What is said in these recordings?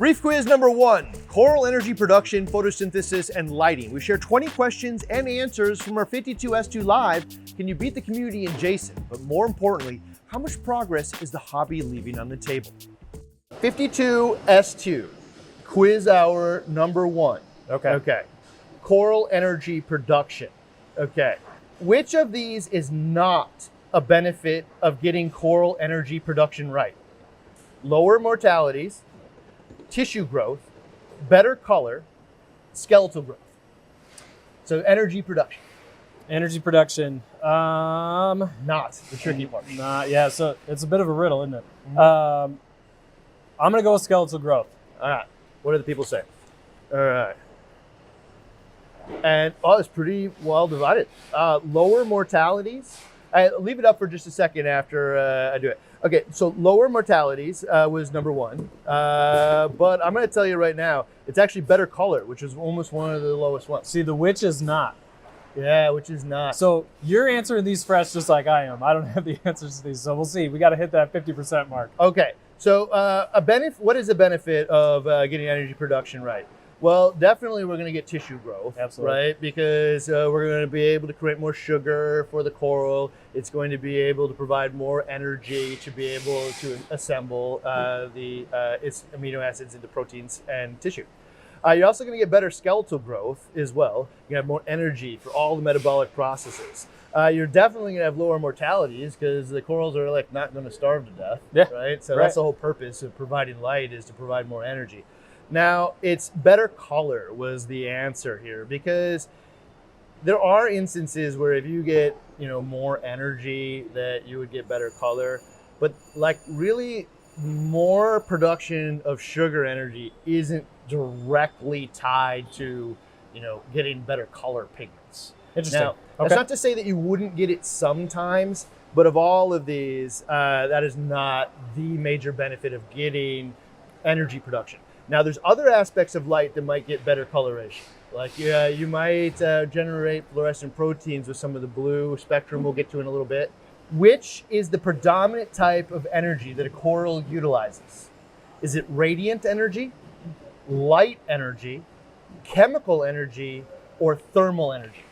Reef quiz number 1, coral energy production, photosynthesis, and lighting. We share 20 questions and answers from our 52S2 Live. Can you beat the community and Jason? But more importantly, how much progress is the hobby leaving on the table? 52S2, quiz hour number 1. Okay. Coral energy production. Okay. Which of these is not a benefit of getting coral energy production right? Lower mortalities, tissue growth, better color, skeletal growth. So energy production. Energy production. Not the tricky part. Yeah, so it's a bit of a riddle, isn't it? I'm gonna go with skeletal growth. All right. What do the people say? All right. And it's pretty well divided. Lower mortalities. I'll leave it up for just a second after I do it. Okay, so lower mortalities was number 1. But I'm going to tell you right now, it's actually better color, which is almost one of the lowest ones. See, the which is not. Yeah, which is not. So you're answering these fresh just like I am. I don't have the answers to these, so we'll see. We got to hit that 50% mark. Okay, so what is the benefit of getting energy production right? Well, definitely we're going to get tissue growth, absolutely, right? Because we're going to be able to create more sugar for the coral. It's going to be able to provide more energy to be able to assemble its amino acids into proteins and tissue. You're also going to get better skeletal growth as well. You have more energy for all the metabolic processes. You're definitely going to have lower mortalities because the corals are like not going to starve to death, right? So that's the whole purpose of providing light, is to provide more energy. Now, it's better color was the answer here, because there are instances where if you get, more energy, that you would get better color. But like really more production of sugar energy isn't directly tied to, getting better color pigments. Interesting. Now, that's not to say that you wouldn't get it sometimes, but of all of these, that is not the major benefit of getting energy production. Now, there's other aspects of light that might get better coloration. Like you might generate fluorescent proteins with some of the blue spectrum we'll get to in a little bit. Which is the predominant type of energy that a coral utilizes? Is it radiant energy, light energy, chemical energy, or thermal energy?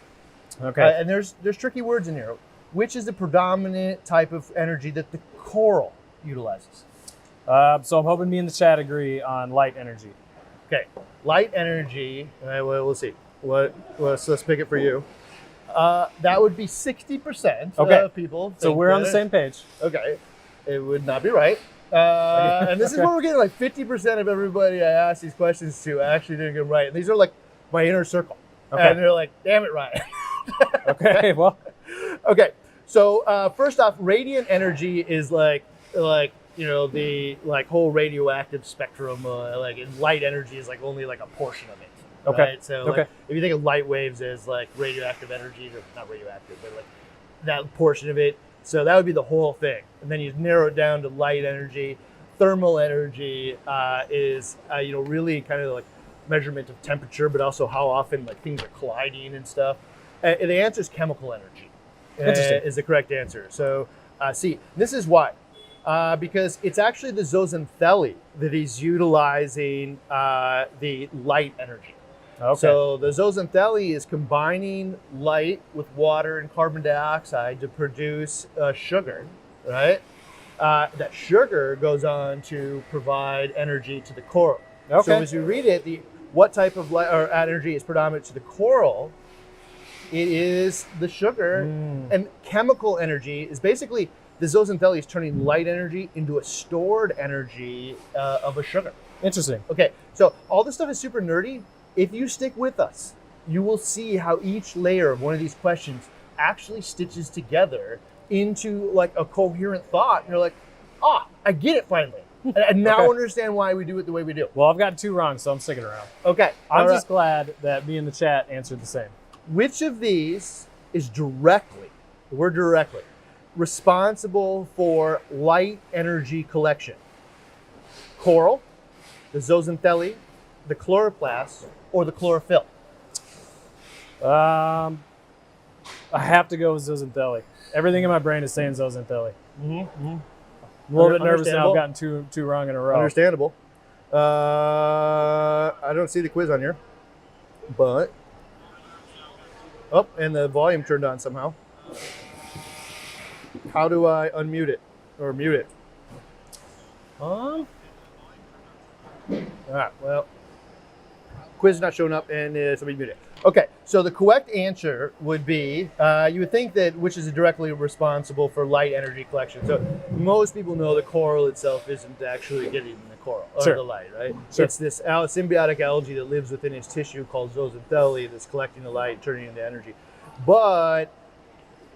Okay. And there's tricky words in here. Which is the predominant type of energy that the coral utilizes? So I'm hoping me and the chat agree on light energy. Okay, light energy. We'll see. Let's pick it for you. That would be 60% of people. So we're on the same page. Okay, it would not be right. And this is where we're getting like 50% of everybody I ask these questions to actually didn't get them right. And these are like my inner circle. And they're like, damn it, Ryan. Okay, well. Okay, so first off, radiant energy is like the whole radioactive spectrum. Light energy is like only like a portion of it. Okay. Right? So if you think of light waves as like radioactive energy, or not radioactive, but like that portion of it. So that would be the whole thing. And then you narrow it down to light energy. Thermal energy is really kind of like measurement of temperature, but also how often like things are colliding and stuff. And the answer is chemical energy. Interesting. Is the correct answer. So this is why. Because it's actually the zooxanthellae that is utilizing the light energy. Okay. So the zooxanthellae is combining light with water and carbon dioxide to produce sugar, right? That sugar goes on to provide energy to the coral. Okay. So as you read it, what type of light or energy is predominant to the coral? It is the sugar. And chemical energy is basically the zooxanthellae is turning light energy into a stored energy of a sugar. Interesting. Okay, so all this stuff is super nerdy. If you stick with us, you will see how each layer of one of these questions actually stitches together into like a coherent thought. And you're like, I get it finally. And now understand why we do it the way we do. Well, I've got 2 wrong, so I'm sticking around. Okay. I'm just glad that me and the chat answered the same. Which of these is directly responsible for light energy collection? Coral, the zooxanthellae, the chloroplasts, or the chlorophyll? I have to go with zooxanthellae. Everything in my brain is saying zooxanthellae. I'm a little bit nervous now. I've gotten two wrong in a row. Understandable. I don't see the quiz on here, but oh, and the volume turned on somehow. How do I unmute it or mute it? All right, well, quiz is not showing up, and somebody mute it. Okay, so the correct answer would be, you would think that which is directly responsible for light energy collection. So most people know the coral itself isn't actually getting the coral or Sure. the light, right? Sure. It's this symbiotic algae that lives within its tissue called zooxanthellae that's collecting the light, turning it into energy. But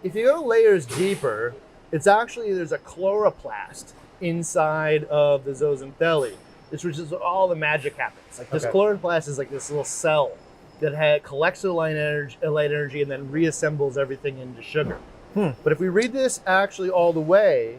if you go layers deeper, it's actually, there's a chloroplast inside of the zooxanthellae. Which is all the magic happens. Like this Okay. chloroplast is like this little cell that collects the light energy and then reassembles everything into sugar. But if we read this actually all the way,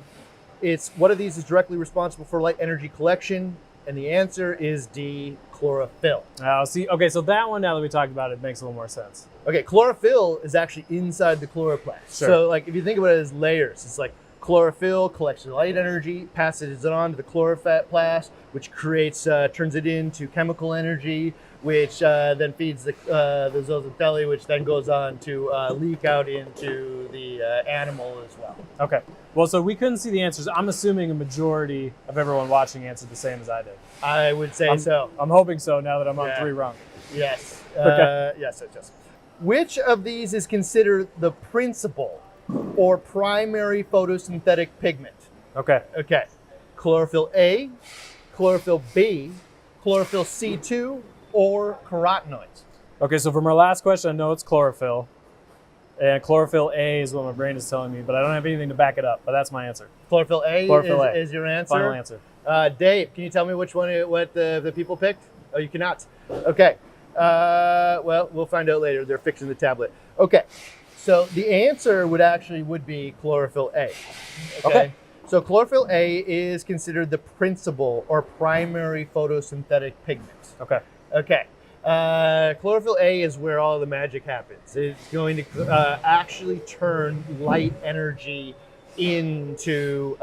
it's what of these is directly responsible for light energy collection? And the answer is D, chlorophyll. See, okay, so that one, now that we talked about it, makes a little more sense. Okay, chlorophyll is actually inside the chloroplast. Sure. So like if you think about it as layers, it's like chlorophyll collects the light energy, passes it on to the chloroplast, which creates, turns it into chemical energy, which then feeds the zooxanthellae, which then goes on to leak out into the animal as well. Okay. Well, so we couldn't see the answers. I'm assuming a majority of everyone watching answered the same as I did. I would say so. I'm hoping so now that I'm on Yeah. 3 wrong. Yes. Okay. Yes. Which of these is considered the principal or primary photosynthetic pigment? Okay. Okay. Chlorophyll A, chlorophyll B, chlorophyll C2, or carotenoids? Okay, so from our last question, I know it's chlorophyll. And chlorophyll A is what my brain is telling me, but I don't have anything to back it up, but that's my answer. Chlorophyll A, Chlorophyll A. is your answer? Final answer. Dave, can you tell me what the people picked? Oh, you cannot. Okay. Well, we'll find out later. They're fixing the tablet. Okay. So the answer would be chlorophyll A. Okay. So chlorophyll A is considered the principal or primary photosynthetic pigment. Okay. Okay. Chlorophyll A is where all the magic happens. It's going to actually turn light energy into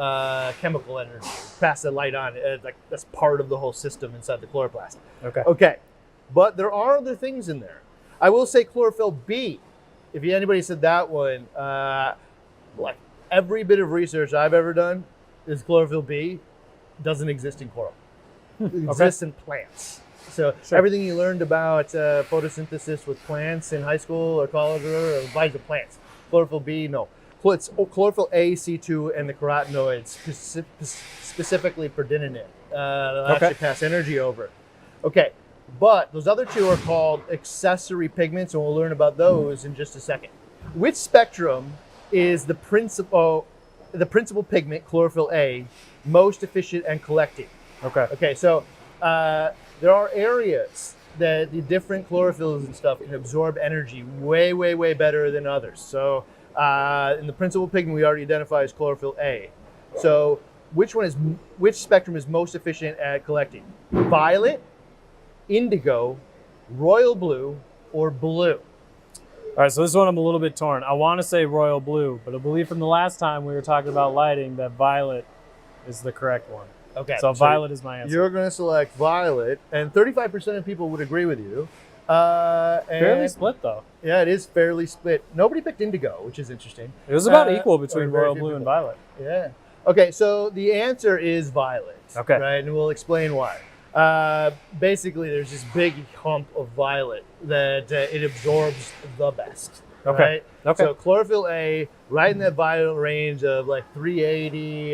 chemical energy. Pass the light on. Like that's part of the whole system inside the chloroplast. Okay. Okay. But there are other things in there. I will say chlorophyll B. If anybody said that one, like every bit of research I've ever done is chlorophyll B doesn't exist in coral. It exists in plants. So Sure. everything you learned about photosynthesis with plants in high school or college applies to plants. Chlorophyll B, no. It's chlorophyll A, C2, and the carotenoids, specifically predominant. They'll actually pass energy over. Okay. But those other two are called accessory pigments, and we'll learn about those in just a second. Which spectrum is the principal pigment, chlorophyll A, most efficient and collecting? Okay. Okay, so there are areas that the different chlorophylls and stuff can absorb energy way, way, way better than others. So in the principal pigment, we already identify as chlorophyll A. So which spectrum is most efficient at collecting? Violet, indigo, royal blue, or blue? All right, so this one I'm a little bit torn. I want to say royal blue, but I believe from the last time we were talking about lighting that violet is the correct one. Okay. So violet is my answer. You're going to select violet, and 35% of people would agree with you. Fairly split though. Yeah, it is fairly split. Nobody picked indigo, which is interesting. It was about equal between or very royal few blue and people. violet. Yeah. Okay, so the answer is violet. Okay. Right, and we'll explain why. Basically, there's this big hump of violet that it absorbs the best. Okay. Right? Okay. So chlorophyll A, right in that violet range of like 380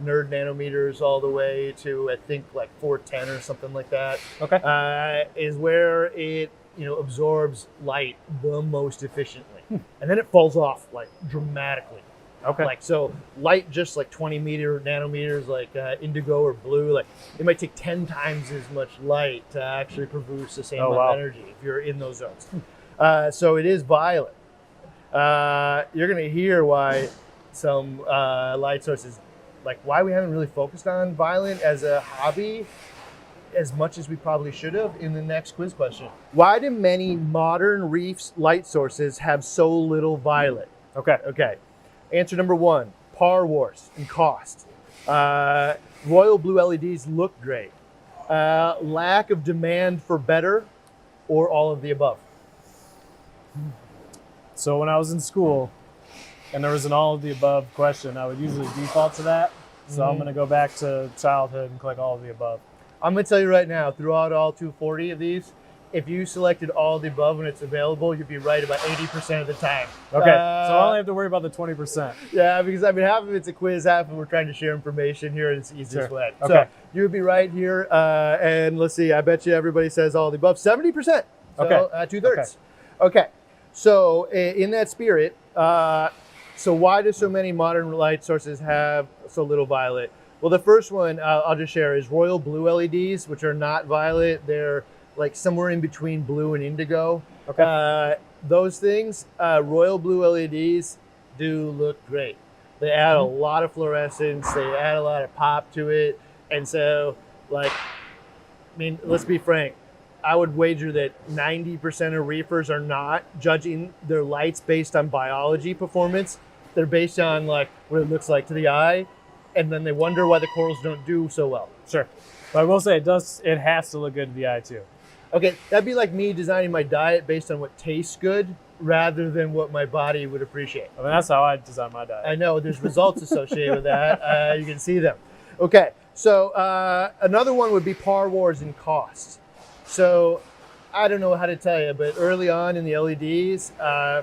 nerd nanometers all the way to I think like 410 or something like that. Okay. Is where it absorbs light the most efficiently, and then it falls off like dramatically. Okay. Like so, light just like 20 nanometers, like indigo or blue, like it might take 10 times as much light to actually produce the same amount of energy if you're in those zones. So it is violet. You're gonna hear why some light sources, like why we haven't really focused on violet as a hobby as much as we probably should have in the next quiz question. Why do many modern reefs light sources have so little violet? Okay. Answer number one, par wars and cost. Royal blue LEDs look great. Lack of demand for better, or all of the above. So when I was in school and there was an all of the above question, I would usually default to that. So I'm going to go back to childhood and click all of the above. I'm going to tell you right now, throughout all 240 of these, if you selected all of the above when it's available, you'd be right about 80% of the time. Okay, so I only have to worry about the 20%. Yeah, because I mean, half of it's a quiz, half of we're trying to share information here, and it's the easiest way. Okay. So you would be right here, and let's see, I bet you everybody says all of the above, 70%. So, Okay. 2/3. Okay, so in that spirit, so why do so many modern light sources have so little violet? Well, the first one I'll just share is royal blue LEDs, which are not violet. They're like somewhere in between blue and indigo. Okay. Those things, royal blue LEDs do look great. They add a lot of fluorescence. They add a lot of pop to it. And so, like, I mean, let's be frank. I would wager that 90% of reefers are not judging their lights based on biology performance. They're based on like what it looks like to the eye, and then they wonder why the corals don't do so well. Sure. But I will say it has to look good to the eye too. Okay, that'd be like me designing my diet based on what tastes good rather than what my body would appreciate. I mean, that's how I design my diet. I know there's results associated with that. You can see them. Okay, so another one would be par wars and costs. So I don't know how to tell you, but early on in the LEDs,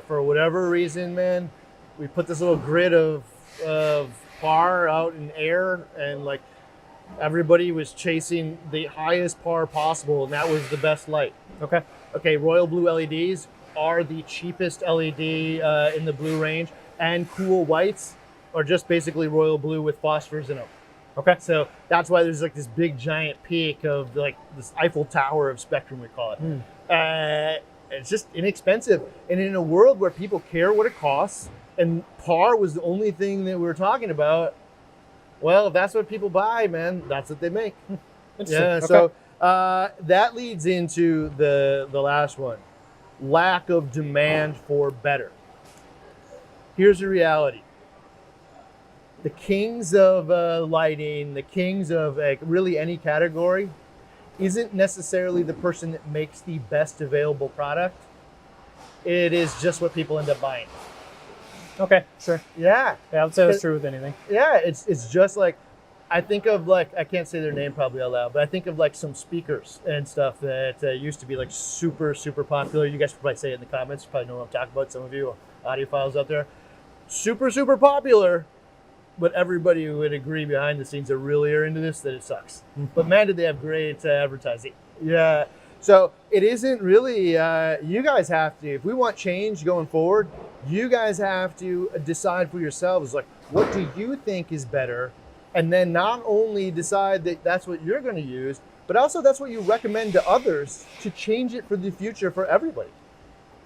for whatever reason, man, we put this little grid of par out in air, and like everybody was chasing the highest par possible, and that was the best light. Okay, royal blue LEDs are the cheapest LED in the blue range, and cool whites are just basically royal blue with phosphors in them. Okay. So that's why there's like this big giant peak of like this Eiffel Tower of spectrum, we call it. It's just inexpensive. And in a world where people care what it costs, and par was the only thing that we were talking about, well, if that's what people buy, man, that's what they make. Yeah, Okay. so that leads into the last one. Lack of demand for better. Here's the reality. The kings of lighting, the kings of really any category, isn't necessarily the person that makes the best available product. It is just what people end up buying. Okay, sure. Yeah. Yeah, I would say that's true with anything. Yeah, it's just like, I think of like, I can't say their name probably out loud, but I think of like some speakers and stuff that used to be like super, super popular. You guys can probably say it in the comments. You probably know what I'm talking about. Some of you audiophiles out there. Super, super popular. But everybody would agree behind the scenes that really are into this that it sucks. But man, did they have great advertising. Yeah. So it isn't really, you guys have to, if we want change going forward, you guys have to decide for yourselves, like, what do you think is better? And then not only decide that that's what you're going to use, but also that's what you recommend to others to change it for the future for everybody.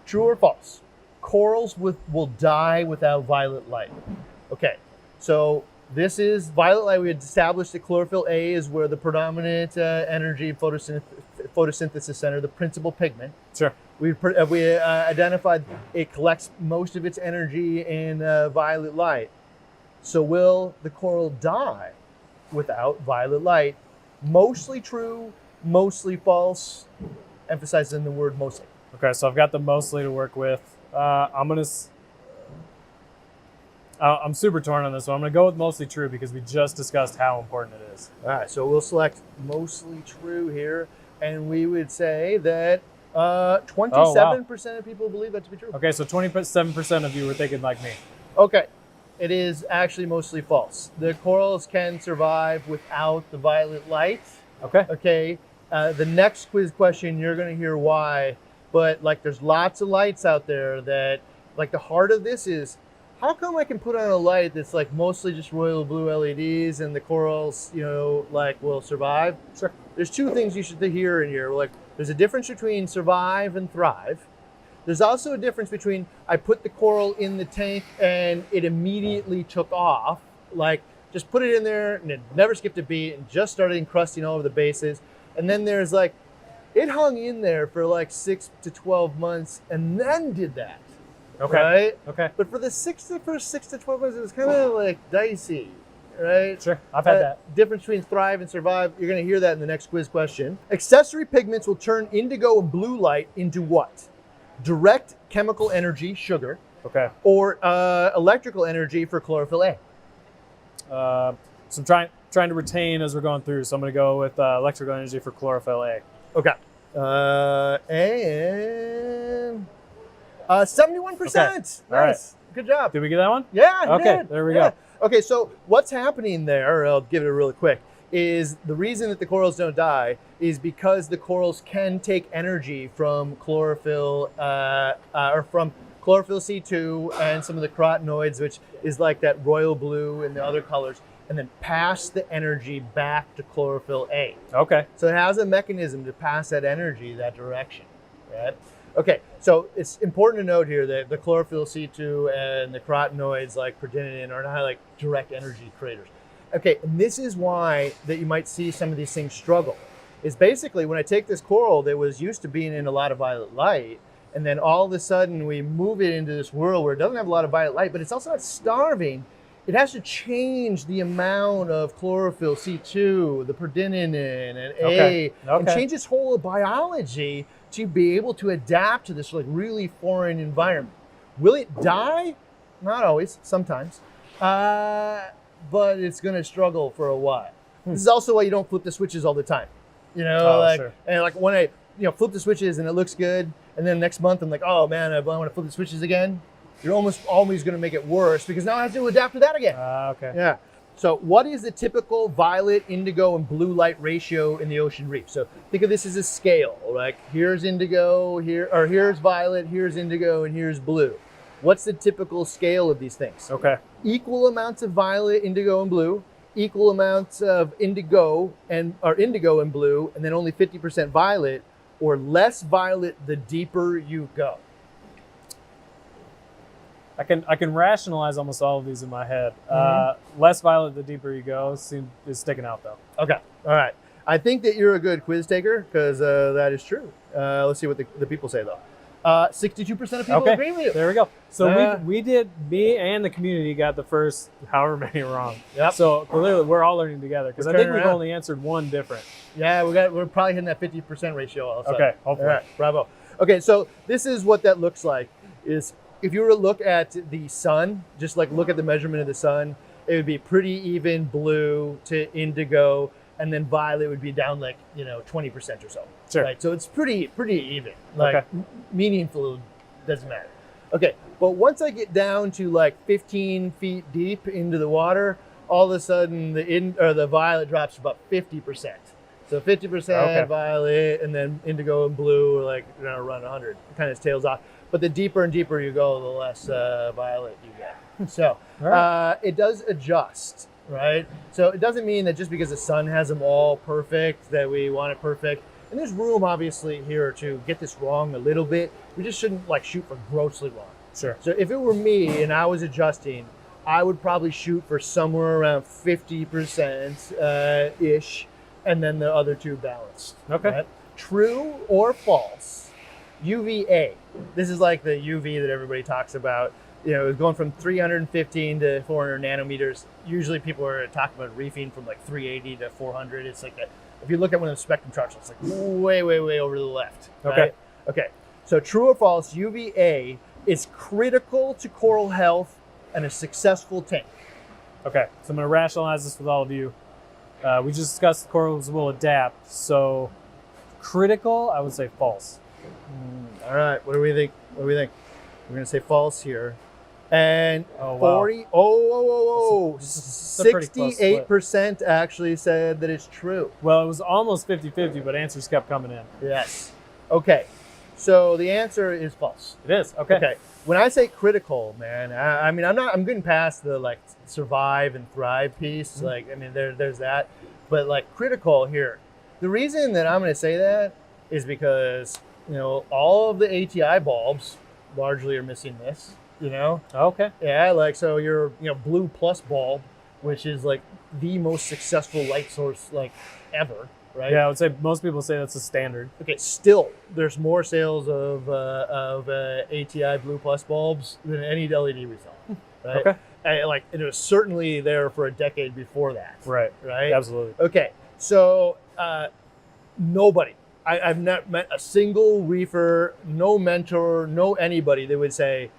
True or false? Corals will die without violet light. Okay. So this is violet light. We had established that chlorophyll A is where the predominant energy photosynthesis center, the principal pigment. Sure. We identified it collects most of its energy in violet light. So will the coral die without violet light? Mostly true, mostly false. Emphasizing the word mostly. Okay, so I've got the mostly to work with. I'm super torn on this one. I'm going to go with mostly true because we just discussed how important it is. All right, so we'll select mostly true here, and we would say that 27% of people believe that to be true. Okay, so 27% of you were thinking like me. Okay, it is actually mostly false. The corals can survive without the violet light. Okay. Okay, the next quiz question, you're going to hear why, but like there's lots of lights out there that, like the heart of this is, how come I can put on a light that's like mostly just royal blue LEDs and the corals, you know, like will survive? Sure. There's two things you should hear in here. Like, there's a difference between survive and thrive. There's also a difference between I put the coral in the tank and it immediately took off. Like, just put it in there and it never skipped a beat and just started encrusting all over the bases. And then there's like, it hung in there for like 6 to 12 months and then did that. Okay. Right? Okay. But for the first 6 to 12 months, it was kind of like dicey. right? Sure, I've had that. Difference between thrive and survive. You're going to hear that in the next quiz question. Accessory pigments will turn indigo and blue light into what? Direct chemical energy, sugar, Okay. or electrical energy for chlorophyll A. So I'm trying to retain as we're going through. So I'm going to go with electrical energy for chlorophyll A. Okay. And 71%. Okay. Nice. All right. Good job. Did we get that one? Yeah. you Okay, did. there we Yeah. go. Okay, so what's happening there, I'll give it a really quick, is the reason that the corals don't die is because the corals can take energy from chlorophyll, or from chlorophyll C2 and some of the carotenoids, which is like that royal blue and the other colors, and then pass the energy back to chlorophyll A. Okay. So it has a mechanism to pass that energy that direction, right? Okay, so it's important to note here that the chlorophyll C2 and the carotenoids like predominant are not like direct energy creators. Okay, and this is why that you might see some of these things struggle. Is basically when I take this coral that was used to being in a lot of violet light, and then all of a sudden we move it into this world where it doesn't have a lot of violet light, but it's also not starving. It has to change the amount of chlorophyll C2, the predominant and A, and change its whole biology to be able to adapt to this like really foreign environment. Will it die? Not always, sometimes. But it's gonna struggle for a while. This is also why you don't flip the switches all the time. You know, sure. And like when I flip the switches and it looks good, and then next month I'm like, oh man, I want to flip the switches again. You're almost always going to make it worse because now I have to adapt to that again. Okay. Yeah. So what is the typical violet, indigo, and blue light ratio in the ocean reef? So think of this as a scale. Like here's indigo, here's violet, here's indigo, and here's blue. What's the typical scale of these things? Okay. Equal amounts of violet, indigo, and blue. Equal amounts of indigo and blue, and then only 50% violet, or less violet the deeper you go. I can rationalize almost all of these in my head. Less violet the deeper you go is sticking out though. Okay, all right. I think that you're a good quiz taker because that is true. Let's see what the people say though. 62% of people agree with you. There we go. So me and the community got the first however many wrong. Yep. So clearly we're all learning together because I think we've only answered one different. Yeah, we're probably hitting that 50% ratio also. Okay, hopefully. All right, bravo. Okay, so this is what that looks like. Is if you were to look at the sun, just like look at the measurement of the sun, it would be pretty even blue to indigo, and then violet would be down like 20% or so. Sure. Right. So it's pretty even. Like meaningful doesn't matter. Okay, but once I get down to like 15 feet deep into the water, all of a sudden the violet drops to about 50%. So 50% violet, and then indigo and blue are like around 100. It kind of tails off. But the deeper and deeper you go, the less violet you get. So it does adjust, right? So it doesn't mean that just because the sun has them all perfect that we want it perfect. And there's room, obviously, here to get this wrong a little bit. We just shouldn't like shoot for grossly wrong. Sure. So if it were me and I was adjusting, I would probably shoot for somewhere around 50% ish, and then the other two balanced. Okay. Right? True or false? UVA. This is like the UV that everybody talks about. It's going from 315 to 400 nanometers. Usually people are talking about reefing from like 380 to 400. It's like that. If you look at one of the spectrum charts, it's like way over to the left. Right? Okay. So true or false, UVA is critical to coral health and a successful tank. Okay. So I'm going to rationalize this with all of you. We just discussed the corals will adapt. So critical, I would say false. All right. What do we think? We're going to say false here. And 68% actually said that it's true. Well, it was almost 50-50, but answers kept coming in. Yes. Okay. So the answer is false. It is. Okay. When I say critical, man, I'm getting past the like survive and thrive piece. There's that. But like critical here, the reason that I'm going to say that is because, all of the ATI bulbs largely are missing this. Okay. Yeah, like so your blue plus bulb, which is like the most successful light source like ever, right? Yeah, I would say most people say that's a standard. Okay, still there's more sales of ATI blue plus bulbs than any LED we sell, right? Okay. Like it was certainly there for a decade before that. Right. Right. Absolutely. Okay. So nobody. I've not met a single reefer, no mentor, no anybody that would say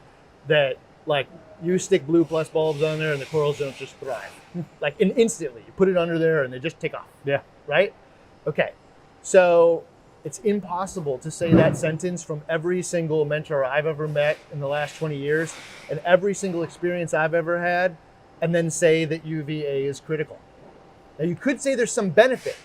that like you stick blue plus bulbs on there and the corals don't just thrive. Like instantly, you put it under there and they just take off. Yeah. Right? Okay. So it's impossible to say that sentence from every single mentor I've ever met in the last 20 years and every single experience I've ever had, and then say that UVA is critical. Now you could say there's some benefit.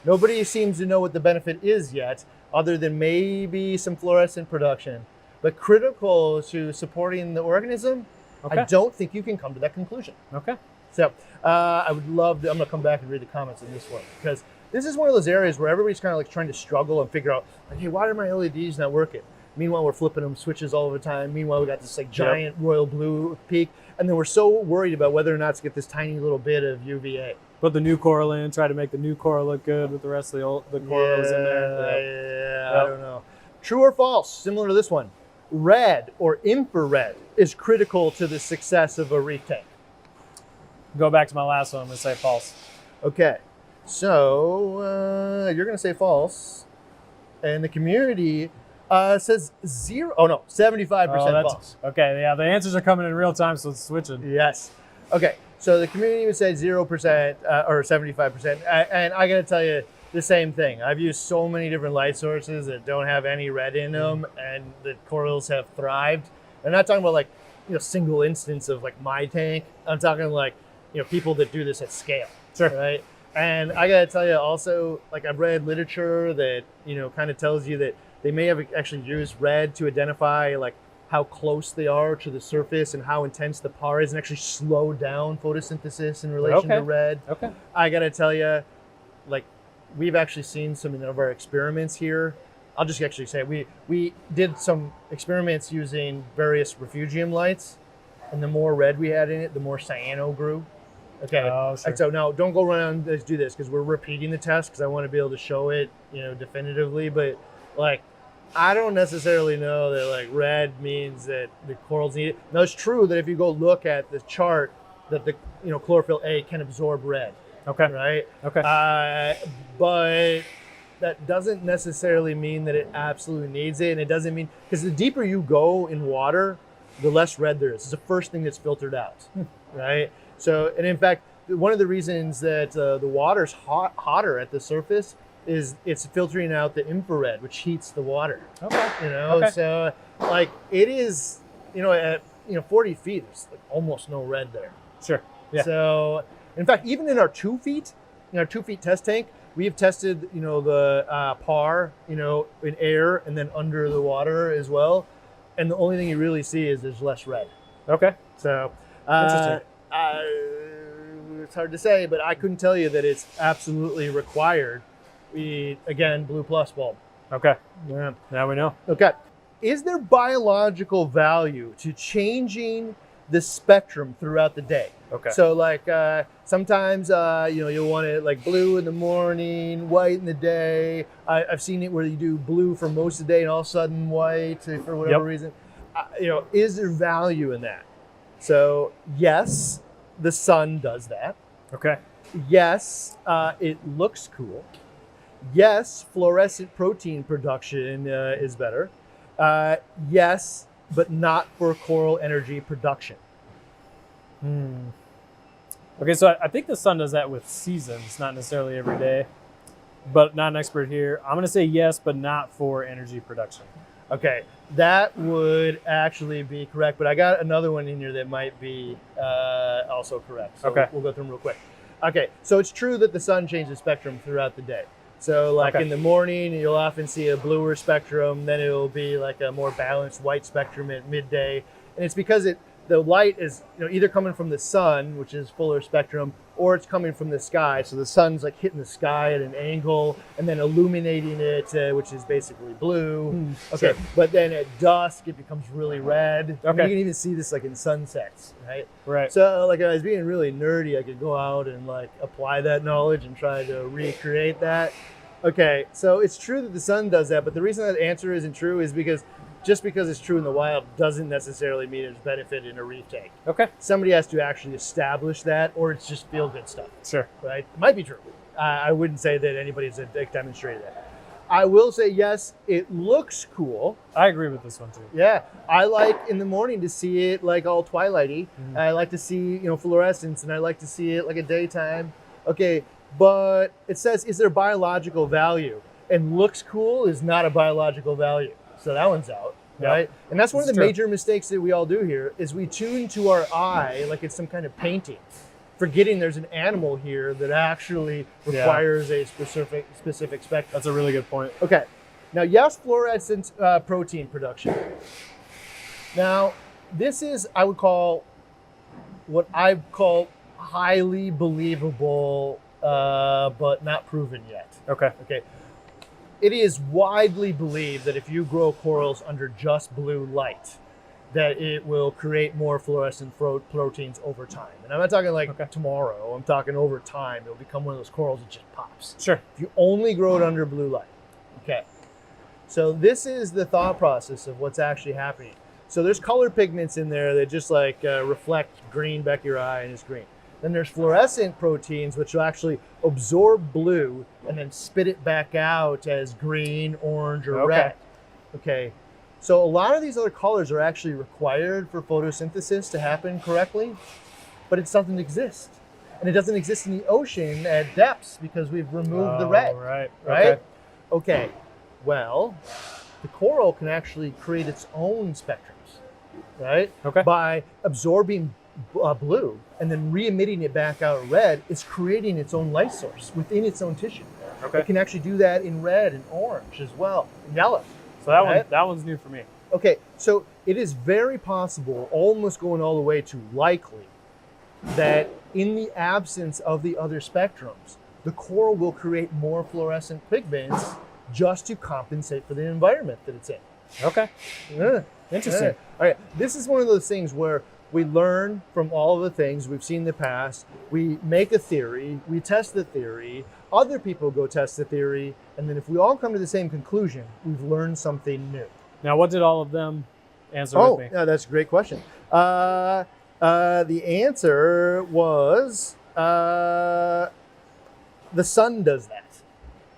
Nobody seems to know what the benefit is yet, other than maybe some fluorescent production. But critical to supporting the organism, Okay. I don't think you can come to that conclusion. Okay. So I would love to, I'm gonna come back and read the comments on this one, because this is one of those areas where everybody's kind of like trying to struggle and figure out, like, hey, why are my LEDs not working? Meanwhile, we're flipping them switches all the time. Meanwhile, we got this like giant royal blue peak. And then we're so worried about whether or not to get this tiny little bit of UVA. Put the new coral in, try to make the new coral look good with the rest of the corals in there. Yeah, I don't know. True or false, similar to this one. Red or infrared is critical to the success of a reef tank. Go back to my last one. I'm going to say false. Okay, so you're going to say false. And the community says 75% false. Okay, yeah, the answers are coming in real time, so it's switching. Yes. Okay, so the community would say 0% or 75%. And I got to tell you the same thing. I've used so many different light sources that don't have any red in them, and the corals have thrived. I'm not talking about like, single instance of like my tank. I'm talking like, people that do this at scale. Sure. Right. And I got to tell you also, like I've read literature that, kind of tells you that they may have actually used red to identify like how close they are to the surface and how intense the PAR is, and actually slow down photosynthesis in relation to red. Okay. I got to tell you, like, we've actually seen some of our experiments here. I'll just actually say we did some experiments using various refugium lights, and the more red we had in it, the more cyano grew. Okay. Oh, sure. So now don't go around and do this, because we're repeating the test because I want to be able to show it, definitively. But like, I don't necessarily know that like red means that the corals need it. Now it's true that if you go look at the chart, that the chlorophyll A can absorb red. Okay. Right. Okay. But that doesn't necessarily mean that it absolutely needs it, and it doesn't mean, because the deeper you go in water, the less red there is. It's the first thing that's filtered out, right? So, and in fact, one of the reasons that the water's hotter at the surface is it's filtering out the infrared, which heats the water. Okay. Okay. So like it is, at 40 feet, there's like almost no red there. Sure. Yeah. So, in fact, even in our 2 feet, in our 2 feet test tank, we have tested, the PAR, in air and then under the water as well. And the only thing you really see is there's less red. Okay. So, interesting. It's hard to say, but I couldn't tell you that it's absolutely required. Again, blue plus bulb. Okay. Yeah. Now we know. Okay. Is there biological value to changing the spectrum throughout the day? Okay. So like sometimes you'll want it like blue in the morning, white in the day. I've seen it where you do blue for most of the day and all of a sudden white for whatever reason. Is there value in that? So yes, the sun does that. Okay. Yes, it looks cool. Yes, fluorescent protein production is better. Yes, but not for coral energy production. Okay, so I think the sun does that with seasons, not necessarily every day, but not an expert here. I'm going to say yes, but not for energy production. Okay, that would actually be correct, but I got another one in here that might be also correct. So okay. We'll go through them real quick. Okay, so it's true that the sun changes spectrum throughout the day. So like in the morning, you'll often see a bluer spectrum, then it'll be like a more balanced white spectrum at midday. And it's because the light is either coming from the sun, which is fuller spectrum, or it's coming from the sky. So the sun's like hitting the sky at an angle and then illuminating it, which is basically blue. Okay, sure. But then at dusk, it becomes really red. Okay. You can even see this like in sunsets, right? Right. So like I was being really nerdy, I could go out and like apply that knowledge and try to recreate that. Okay, so it's true that the sun does that, but the reason that answer isn't true is because just because it's true in the wild doesn't necessarily mean it's benefit in a reef tank. Okay. Somebody has to actually establish that, or it's just feel-good stuff. Sure. Right? It might be true. I wouldn't say that anybody's demonstrated that. I will say, yes, it looks cool. I agree with this one too. Yeah, I like in the morning to see it like all twilighty. I like to see, fluorescence, and I like to see it like a daytime. Okay, but it says, is there biological value? And looks cool is not a biological value. So that one's out, right? And that's one of the major mistakes that we all do here is we tune to our eye like it's some kind of painting, forgetting there's an animal here that actually requires a specific spectrum. That's a really good point. Okay, now yes, fluorescent protein production. Now, this is, I would call, what I call highly believable, but not proven yet. Okay. Okay. It is widely believed that if you grow corals under just blue light, that it will create more fluorescent proteins over time. And I'm not talking like tomorrow, I'm talking over time. It'll become one of those corals that just pops. Sure. If you only grow it under blue light. Okay. So this is the thought process of what's actually happening. So there's color pigments in there that just like reflect green back your eye and it's green. Then there's fluorescent proteins, which will actually absorb blue and then spit it back out as green, orange, or red. Okay. So a lot of these other colors are actually required for photosynthesis to happen correctly, but it doesn't exist. And it doesn't exist in the ocean at depths because we've removed the red. Right? Okay. Well, the coral can actually create its own spectrums, right? By absorbing blue and then re-emitting it back out red, it's creating its own light source within its own tissue. It can actually do that in red and orange as well, and yellow. So that one's new for me. Okay, so it is very possible, almost going all the way to likely, that in the absence of the other spectrums, the coral will create more fluorescent pigments just to compensate for the environment that it's in. Okay. Interesting. All right, this is one of those things where we learn from all of the things we've seen in the past. We make a theory, we test the theory, other people go test the theory, and then if we all come to the same conclusion, we've learned something new. Now, what did all of them answer with me? Yeah, that's a great question. The answer was the sun does that.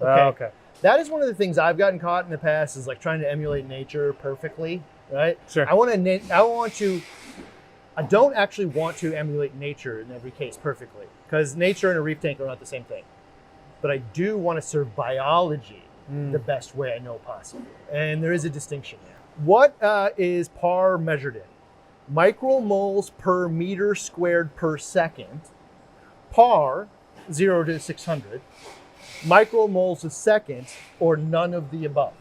Okay. That is one of the things I've gotten caught in the past is like trying to emulate nature perfectly, right? Sure. I don't actually want to emulate nature in every case perfectly because nature and a reef tank are not the same thing. But I do want to serve biology the best way I know possible. And there is a distinction there. What is PAR measured in? Micromoles per meter squared per second. PAR, 0 to 600. Micromoles a second, or none of the above.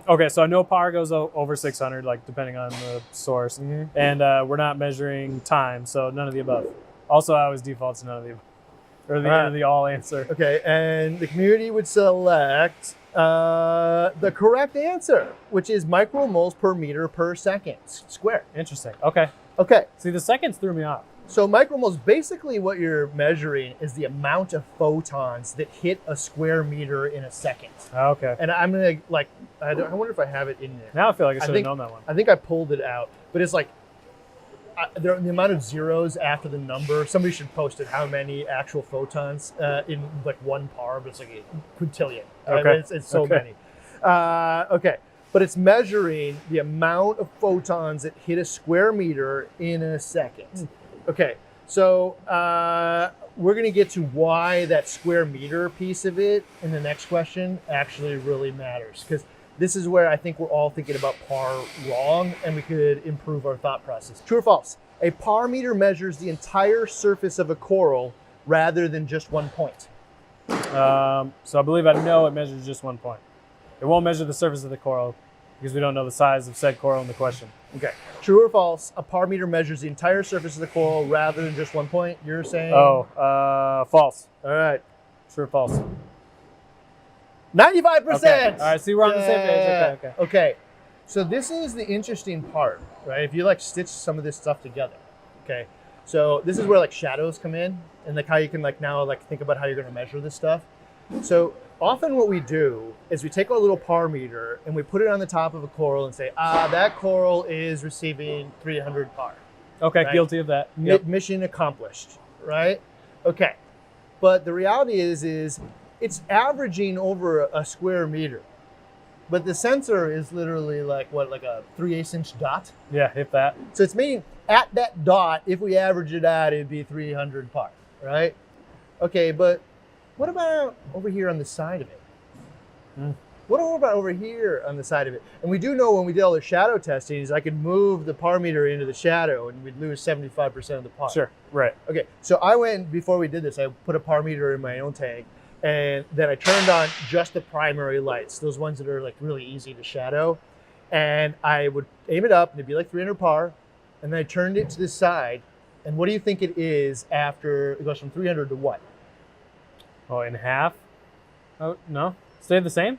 Okay, so I know PAR goes over 600, like depending on the source. And we're not measuring time, so none of the above. Also, I always default to none of the above. Or the all answer. Okay, and the community would select the correct answer, which is micromoles per meter per second squared. Interesting. Okay. See, the seconds threw me off. So micromoles, basically what you're measuring is the amount of photons that hit a square meter in a second. Okay. And I'm gonna I wonder if I have it in there. Now I feel like I should have known that one. I think I pulled it out, but it's like the amount of zeros after the number. Somebody should post it. How many actual photons in like one PAR? But it's like a quintillion. It's so many. Okay. But it's measuring the amount of photons that hit a square meter in a second. Okay, so we're going to get to why that square meter piece of it in the next question actually really matters. Because this is where I think we're all thinking about PAR wrong, and we could improve our thought process. True or false? A PAR meter measures the entire surface of a coral rather than just one point. So I believe I know it measures just one point. It won't measure the surface of the coral because we don't know the size of said coral in the question. Okay. True or false? A PAR meter measures the entire surface of the coral rather than just one point. You're saying? False. All right. True or false? 95%. Okay. All right. See, we're on the same page. Okay. So this is the interesting part, right? If you like stitch some of this stuff together. Okay. So this is where like shadows come in, and like how you can like now like think about how you're going to measure this stuff. So Often what we do is we take our little par meter and we put it on the top of a coral and say, that coral is receiving 300 par. Okay, right? guilty of that. Yep. Mission accomplished, right? Okay, but the reality is it's averaging over a square meter, but the sensor is literally like what, like a 3/8 inch dot? Yeah, if that. So it's meaning at that dot, if we average it out, it'd be 300 par, right? Okay, but what about over here on the side of it? What about over here on the side of it? And we do know when we did all the shadow testing is I could move the par meter into the shadow and we'd lose 75% of the par. Sure, right. Okay, so I went, before we did this, I put a par meter in my own tank and then I turned on just the primary lights, those ones that are like really easy to shadow. And I would aim it up and it'd be like 300 par. And then I turned it to the side. And what do you think it is after it goes from 300 to what? Oh, in half? Oh, no? Stay the same?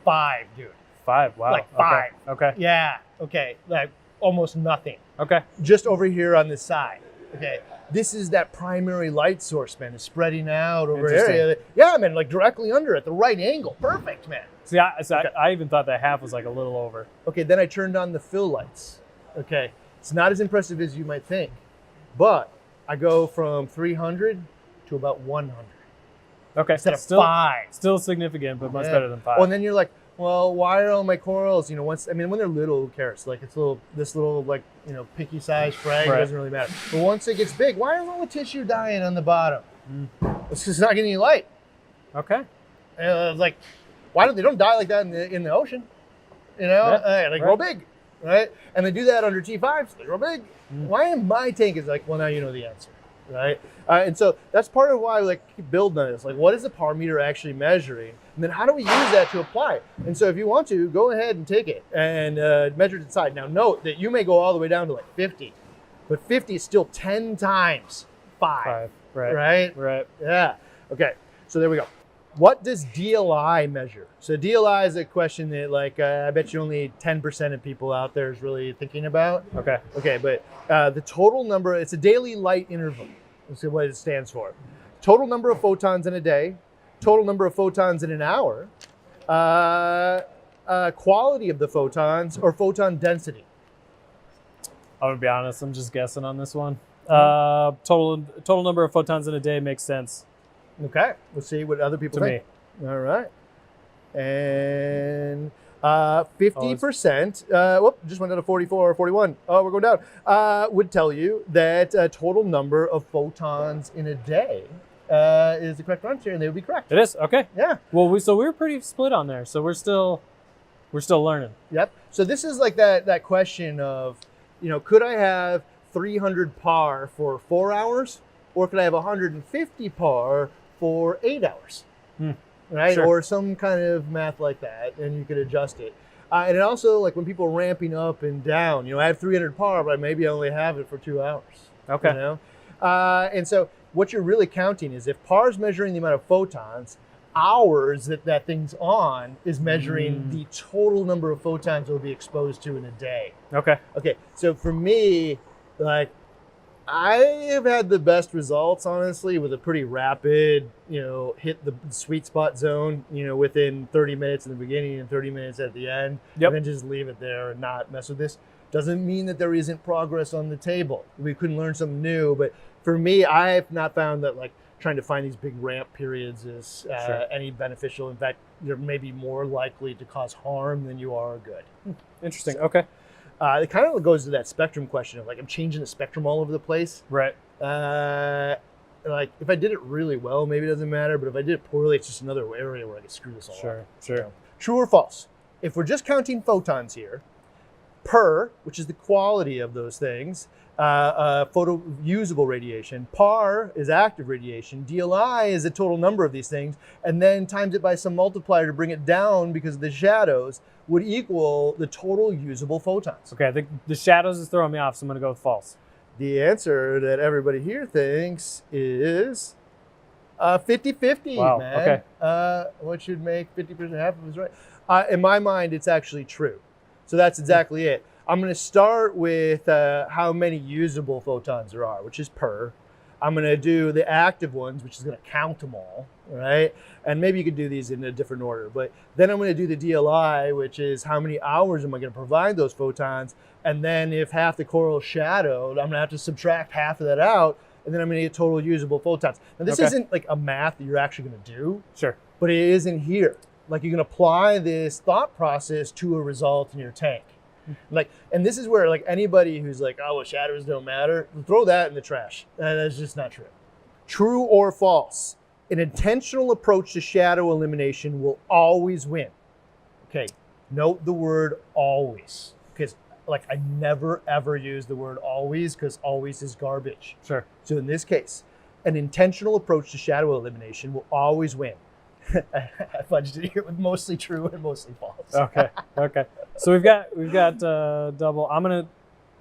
5, dude. 5, wow. Like 5. Okay. Yeah, okay, like almost nothing. Okay. Just over here on the side. Okay, this is that primary light source, man. It's spreading out over area. Yeah, man, like directly under at the right angle. Perfect, man. See, I even thought that half was like a little over. Okay, then I turned on the fill lights. Okay, it's not as impressive as you might think, but I go from 300 to about 100. Okay, Instead of still 5. Still significant, but much better than 5. Well, and then you're like, well, why are all my corals, when they're little, who cares? Like it's this little like, picky size frag, Right. It doesn't really matter. But once it gets big, why is all the tissue dying on the bottom? It's just not getting any light. Okay. Like, why don't they die like that in the ocean? Yeah, They grow big, right? And they do that under T5s, they grow big. Why in my tank is like, well, now you know the answer, right? And so that's part of why I keep building on this. Like, what is the par meter actually measuring? And then how do we use that to apply it? And so if you want to, go ahead and take it and measure it inside. Now note that you may go all the way down to like 50, but 50 is still 10 times 5. Right. Yeah. Okay. So there we go. What does DLI measure? So DLI is a question that I bet you only 10% of people out there is really thinking about. Okay. Okay, but the total number, it's a daily light interval. Let's see what it stands for. Total number of photons in a day, total number of photons in an hour, quality of the photons, or photon density. I'm gonna be honest, I'm just guessing on this one. Total number of photons in a day makes sense. Okay, let's see what other people think. All right. And 50%, just went down to 44 or 41. Oh, we're going down. Would tell you that total number of photons in a day is the correct answer, and they would be correct. It is? Okay. Yeah. Well, we're pretty split on there, so we're still learning. Yep. So this is like that question of, could I have 300 par for 4 hours, or could I have 150 par for 8 hours? Right? Sure. Or some kind of math like that, and you could adjust it. And it also, like when people are ramping up and down, I have 300 par, but maybe I only have it for 2 hours. Okay. And so what you're really counting is if par is measuring the amount of photons, hours that thing's on is measuring the total number of photons it'll be exposed to in a day. Okay. Okay, so for me, I have had the best results, honestly, with a pretty rapid, hit the sweet spot zone, within 30 minutes in the beginning and 30 minutes at the end. Yep. And then just leave it there and not mess with this. Doesn't mean that there isn't progress on the table. We couldn't learn something new, but for me, I have not found that trying to find these big ramp periods is any beneficial. In fact, you're maybe more likely to cause harm than you are good. Interesting. Okay. It kind of goes to that spectrum question of I'm changing the spectrum all over the place. Right. If I did it really well, maybe it doesn't matter. But if I did it poorly, it's just another area where I could screw this all up. Sure. True or false? If we're just counting photons here, per, which is the quality of those things, usable radiation, par is active radiation, DLI is the total number of these things, and then times it by some multiplier to bring it down because of the shadows, would equal the total usable photons. Okay, the shadows is throwing me off, so I'm going to go with false. The answer that everybody here thinks is 50-50, wow, man. Okay. What should make 50% half of us right? In my mind, it's actually true. So that's exactly it. I'm going to start with how many usable photons there are, which is per. I'm going to do the active ones, which is going to count them all, right? And maybe you could do these in a different order. But then I'm going to do the DLI, which is how many hours am I going to provide those photons? And then if half the coral is shadowed, I'm going to have to subtract half of that out, and then I'm going to get total usable photons. Now, this isn't like a math that you're actually going to do. Sure. But it isn't here. Like, you can apply this thought process to a result in your tank. Like, and this is where, like, anybody who's like, oh, well, shadows don't matter, throw that in the trash. That's just not true. True or false? An intentional approach to shadow elimination will always win. Okay, note the word always, because like I never ever use the word always, because always is garbage. Sure. So in this case, an intentional approach to shadow elimination will always win. I fudged it here with mostly true and mostly false. Okay. Okay. So we've got double.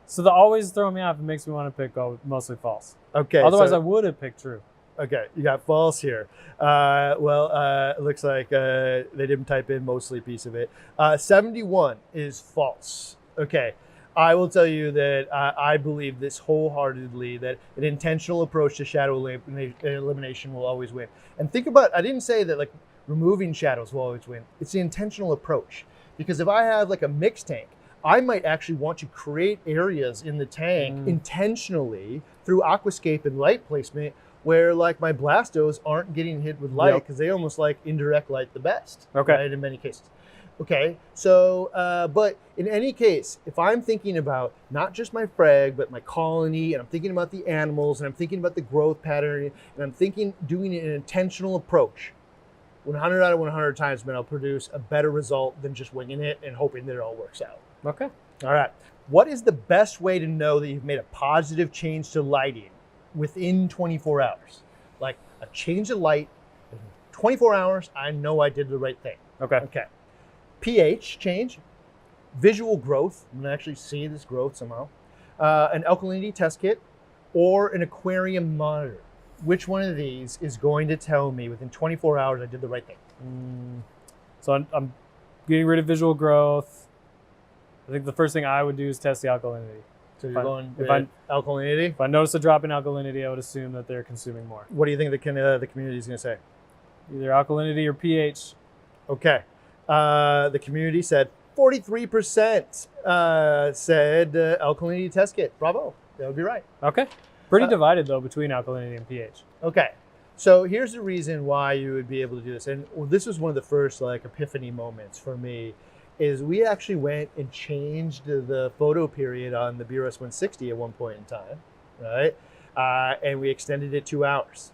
So the always throwing me off. It makes me want to pick mostly false. Okay. Otherwise, so, I would have picked true. Okay, you got false here. It looks like they didn't type in mostly piece of it. 71 is false. Okay, I will tell you that I believe this wholeheartedly, that an intentional approach to shadow elimination will always win. And think about, I didn't say that like removing shadows will always win. It's the intentional approach. Because if I have like a mixed tank, I might actually want to create areas in the tank intentionally through aquascape and light placement where like my blastos aren't getting hit with light because they almost like indirect light the best, right, in many cases. Okay, so, but in any case, if I'm thinking about not just my frag, but my colony, and I'm thinking about the animals, and I'm thinking about the growth pattern, and I'm thinking doing an intentional approach, 100 out of 100 times, man, I'll produce a better result than just winging it and hoping that it all works out. Okay. All right. What is the best way to know that you've made a positive change to lighting within 24 hours? Like a change of light, in 24 hours, I know I did the right thing. Okay. Okay. pH change, visual growth, I'm gonna actually see this growth somehow, an alkalinity test kit, or an aquarium monitor. Which one of these is going to tell me within 24 hours I did the right thing? So I'm getting rid of visual growth. I think the first thing I would do is test the alkalinity. So you're going with alkalinity? If I notice a drop in alkalinity, I would assume that they're consuming more. What do you think the community is going to say? Either alkalinity or pH. Okay. The community said 43% said alkalinity test kit. Bravo. That would be right. Okay. Pretty divided, though, between alkalinity and pH. Okay. So here's the reason why you would be able to do this. And this was one of the first like epiphany moments for me, is we actually went and changed the photo period on the BRS 160 at one point in time, right? And we extended it 2 hours.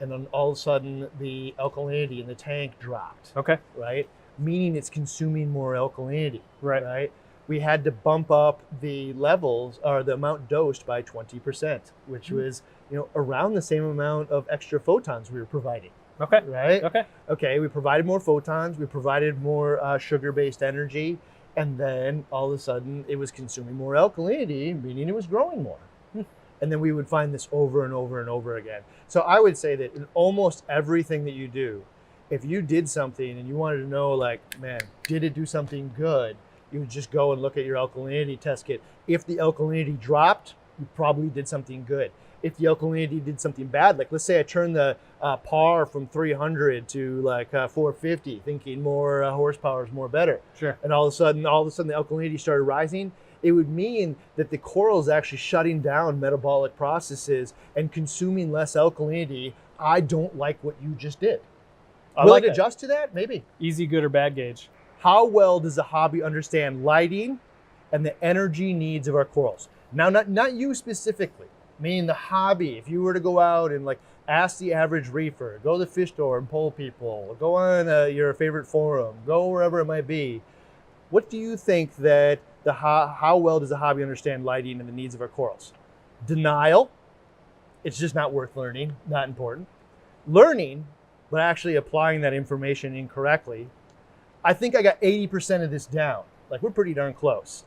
And then all of a sudden the alkalinity in the tank dropped. Okay. Right? Meaning it's consuming more alkalinity. Right. We had to bump up the levels or the amount dosed by 20%, which was, around the same amount of extra photons we were providing. Okay. Right? Okay. We provided more photons, we provided more sugar-based energy, and then all of a sudden it was consuming more alkalinity, meaning it was growing more. And then we would find this over and over and over again. So I would say that in almost everything that you do, if you did something and you wanted to know, like, man, did it do something good? You would just go and look at your alkalinity test kit. If the alkalinity dropped, you probably did something good. If the alkalinity did something bad, like let's say I turned the par from 300 to like 450, thinking more horsepower is more better. Sure. And all of a sudden the alkalinity started rising. It would mean that the coral is actually shutting down metabolic processes and consuming less alkalinity. I don't like what you just did. Will it adjust to that? Maybe. Easy, good, or bad gauge. How well does the hobby understand lighting and the energy needs of our corals? Now, not you specifically, meaning the hobby. If you were to go out and like ask the average reefer, go to the fish store and poll people, go on your favorite forum, go wherever it might be. What do you think that how well does the hobby understand lighting and the needs of our corals? Denial. It's just not worth learning, not important. Learning, but actually applying that information incorrectly. I think I got 80% of this down. Like, we're pretty darn close.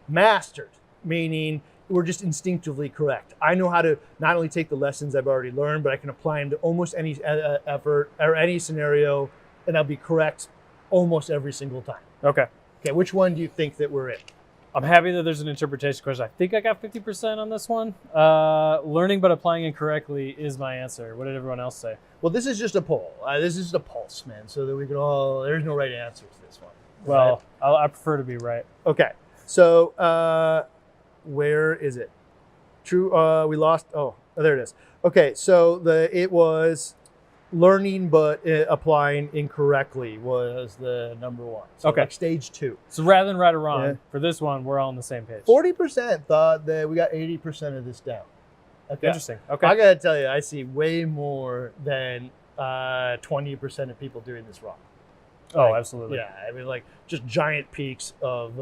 Mastered, meaning we're just instinctively correct. I know how to not only take the lessons I've already learned, but I can apply them to almost any effort or any scenario, and I'll be correct almost every single time. Okay. Okay, which one do you think that we're in? I'm happy that there's an interpretation question. I think I got 50% on this one. Learning but applying incorrectly is my answer. What did everyone else say? Well, this is just a poll. This is just a pulse, man, so that we can all, there's no right answer to this one. Well, I prefer to be right. Okay, so where is it? True, we lost, oh, there it is. Okay, so it was learning but applying incorrectly was the number one. So Okay. like stage 2. So rather than right or wrong, for this one, we're all on the same page. 40% thought that we got 80% of this down. Okay. Interesting. Okay. I gotta tell you, I see way more than 20% of people doing this wrong. Oh, absolutely. Yeah, I mean, like just giant peaks of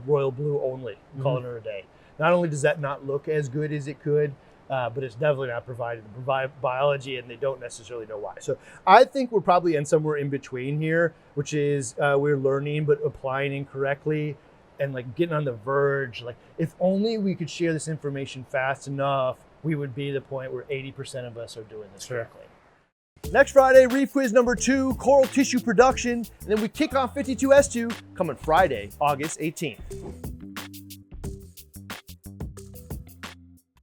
royal blue only, calling her a day. Not only does that not look as good as it could, but it's definitely not provided to provide biology, and they don't necessarily know why. So I think we're probably in somewhere in between here, which is we're learning but applying incorrectly and like getting on the verge. Like if only we could share this information fast enough, we would be the point where 80% of us are doing this correctly. Next Friday, Reef Quiz number 2, coral tissue production, and then we kick off 52S2 coming Friday, August 18th.